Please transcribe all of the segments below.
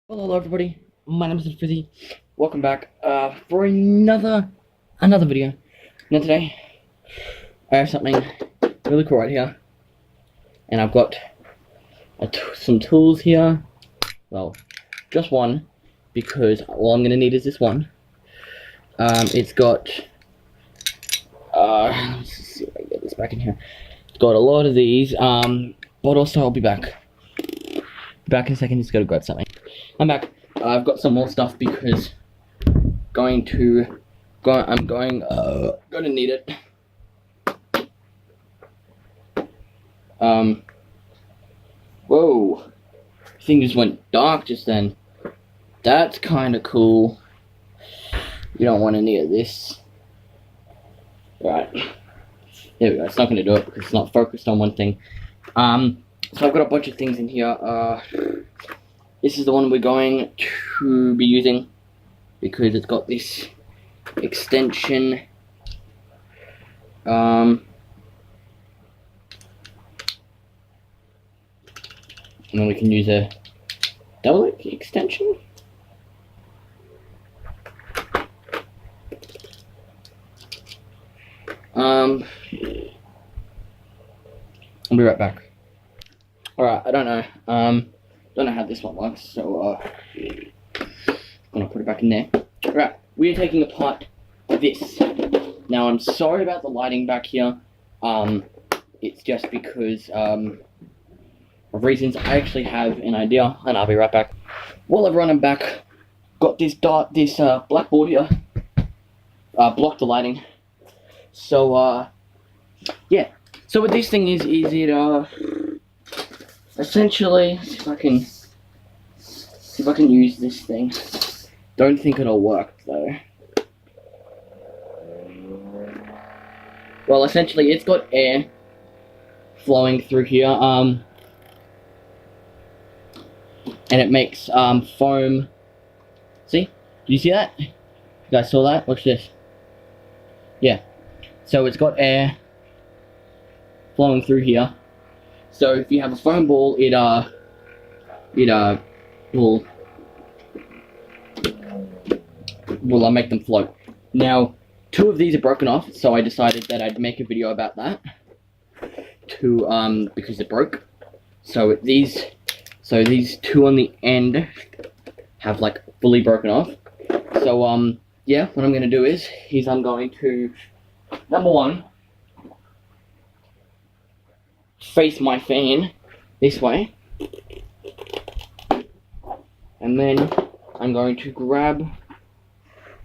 Hello everybody, my name is Frizzy. Welcome back for another video. Now today I have something really cool right here, and I've got some tools here. Well, just one, because all I'm gonna need is this one. It's got let's see if I can get this back in here. It's got a lot of these, but also I'll be back in a second. Just gotta grab something. I'm back. I've got some more stuff because I'm going to need it. Whoa, thing just went dark just then. That's kind of cool. You don't want any of this. Right, there we go. It's not going to do it because it's not focused on one thing. So I've got a bunch of things in here. This is the one we're going to be using because it's got this extension. And then we can use a double extension. I'll be right back. Alright, I don't know how this one works, so I'm gonna put it back in there. Right, we are taking apart this. Now I'm sorry about the lighting back here. It's just because of reasons. I actually have an idea, and I'll be right back. While I'm running back, got this blackboard here. Block the lighting. So yeah. So what this thing is it essentially, see if I can use this thing. Don't think it'll work though. Well, essentially it's got air flowing through here, and it makes foam. See? Do you see that? You guys saw that? Watch this. Yeah. So it's got air flowing through here. So if you have a foam ball, it will make them float. Now, 2 of these are broken off, so I decided that I'd make a video about that. Because it broke. So these 2 on the end have like fully broken off. So yeah, what I'm gonna do is I'm going to, number 1, face my fan this way, and then I'm going to grab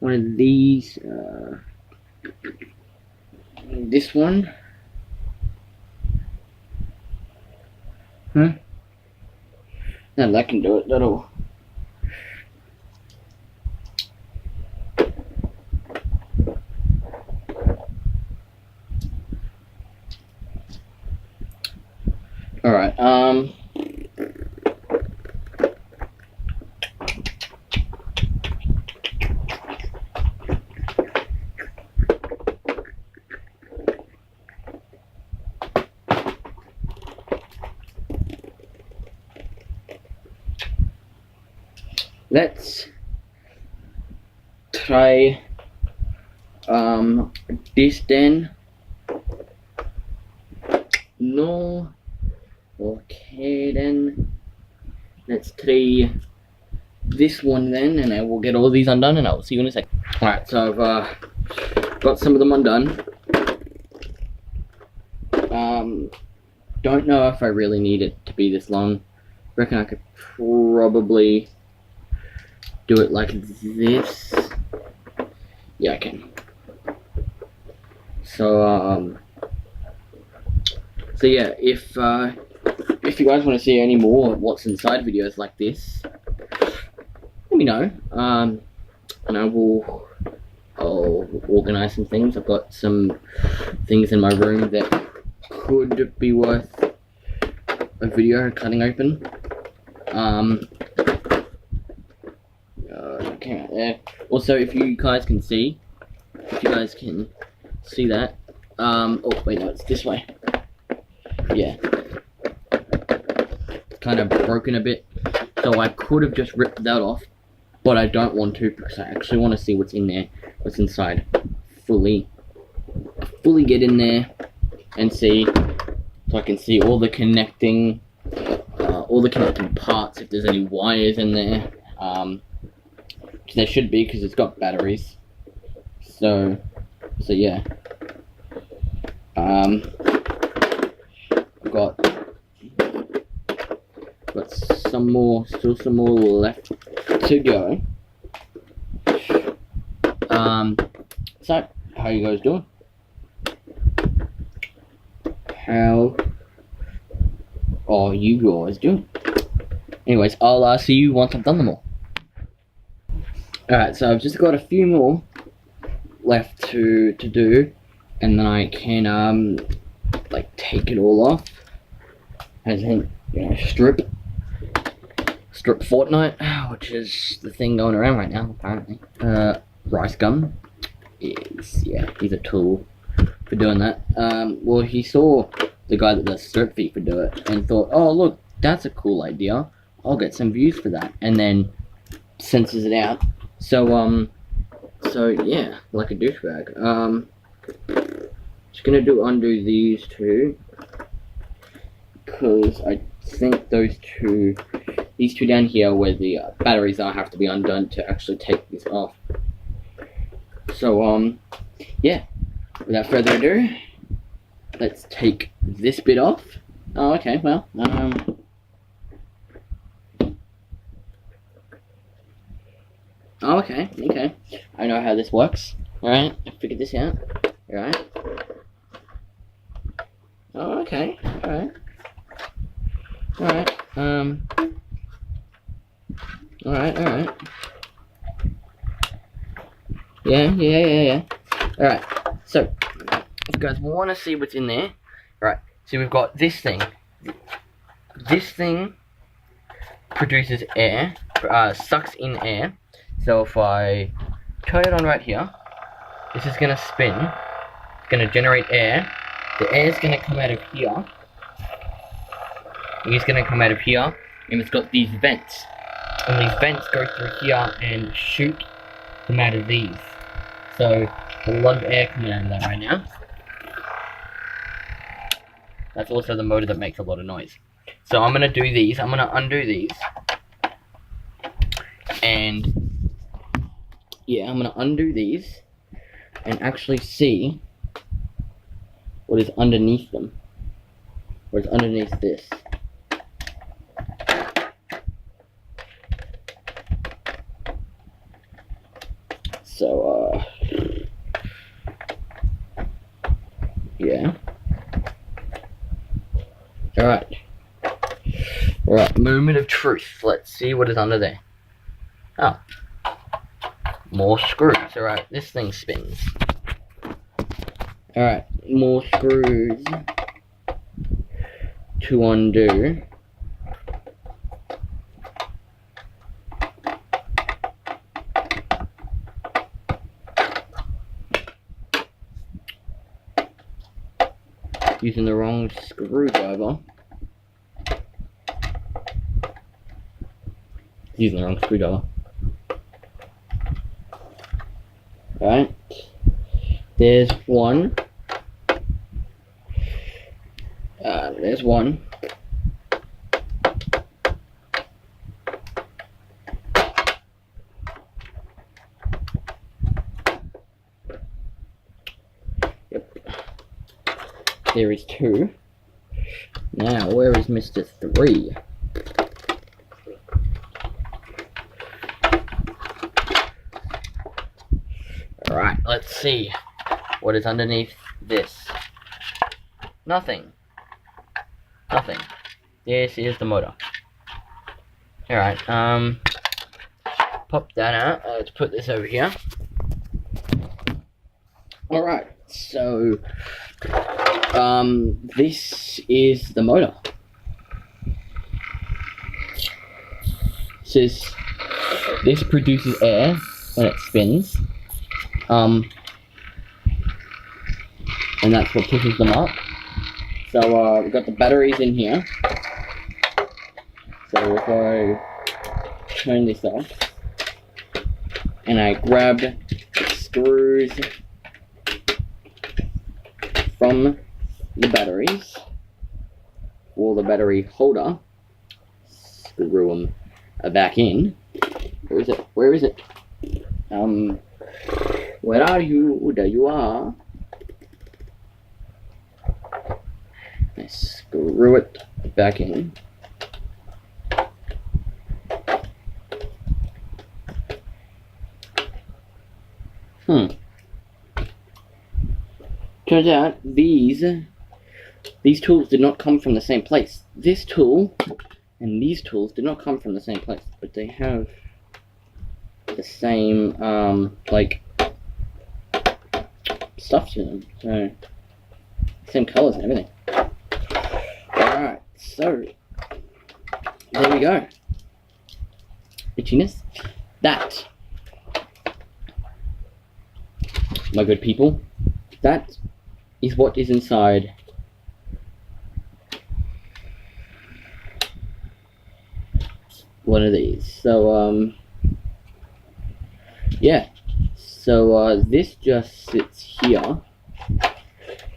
one of these, this one. No, that can do it. That'll. Alright, let's try, this then. No. Okay then, let's try this one then, and I will get all these undone, and I will see you in a sec. Alright, so I've got some of them undone. Don't know if I really need it to be this long. Reckon I could probably do it like this. Yeah, I can. So yeah, if you guys want to see any more what's inside videos like this, let me know, and I'll organize some things. I've got some things in my room that could be worth a video cutting open. Came out there. Also, if you guys can see that. Oh wait, no, it's this way. Yeah. It's kind of broken a bit. So I could have just ripped that off, but I don't want to because I actually want to see what's in there, what's inside, fully get in there and see, so I can see all the connecting parts, if there's any wires in there, which there should be because it's got batteries. So yeah. I've got still some more left to go. So how you guys doing? How are you guys doing? Anyways, I'll see you once I've done them all. Alright, so I've just got a few more left to do, and then I can like take it all off, as in, you know, strip Fortnite, which is the thing going around right now apparently. Rice Gum he's a tool for doing that. Well, he saw the guy that does Strip FIFA do it and thought, oh look, that's a cool idea, I'll get some views for that, and then censors it out. So yeah, like a douchebag. Just gonna undo these two, because I think these two down here where the batteries are have to be undone to actually take this off. So yeah, without further ado, let's take this bit off. Oh, okay, well, oh, okay, I know how this works. Alright, I figured this out. Alright. Oh, okay, alright. Alright. Yeah. Alright, so, if you guys want to see what's in there, right, so we've got this thing. This thing produces air, sucks in air. So if I turn it on right here, this is going to spin, it's going to generate air. The air is going to come out of here. It's going to come out of here, and it's got these vents. And these vents go through here and shoot them out of these. So, a lot of air coming out of that right now. That's also the motor that makes a lot of noise. So I'm going to do these, I'm going to undo these. And, yeah, I'm going to undo these and actually see what is underneath them. What is underneath this. So, yeah. Alright, moment of truth. Let's see what is under there. Oh. More screws. Alright, this thing spins. Alright, more screws to undo. Using the wrong screwdriver. Using the wrong screwdriver. Right. There's one. There's one. Yep. There is two. Now, where is Mr. 3? Alright, let's see what is underneath this. Nothing. This is the motor. Alright, pop that out. Let's put this over here. Alright, so this is the motor. This produces air when it spins. And that's what pushes them up. So we've got the batteries in here. So if I turn this off, and I grab the screws from the batteries, or the battery holder, screw them back in. Where is it? Where is it? Where are you? There you are. I screw it back in. Turns out these tools did not come from the same place. This tool and these tools did not come from the same place, but they have the same like stuff to them, so same colors and everything. Alright, so there we go. Itchiness. That, my good people, that is what is inside one of these. So yeah, so this just sits here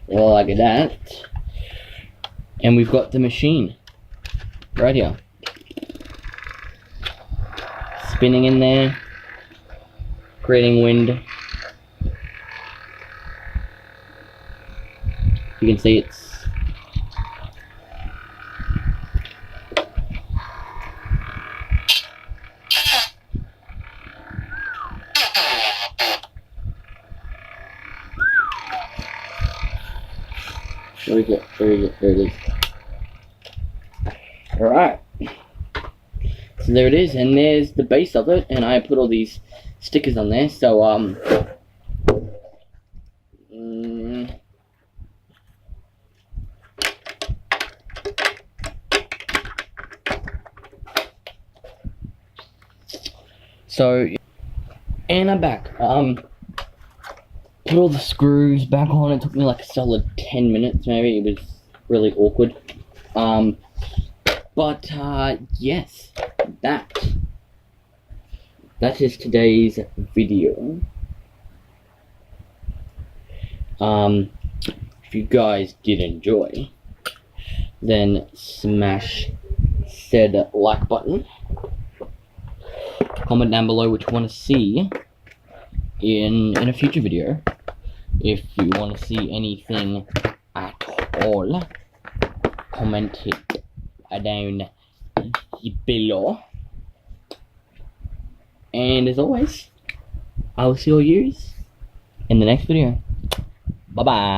like that, and we've got the machine right here spinning in there, creating wind. You can see it's where is it? Where is it? There it is. Alright. So there it is, and there's the base of it, and I put all these stickers on there, so and I'm back. Put all the screws back on. It took me like a solid 10 minutes maybe. It was really awkward. But yes, that is today's video. If you guys did enjoy, then smash said like button. Comment down below what you want to see in a future video. If you want to see anything at all, comment it down below. And as always, I will see all yous in the next video. Bye bye.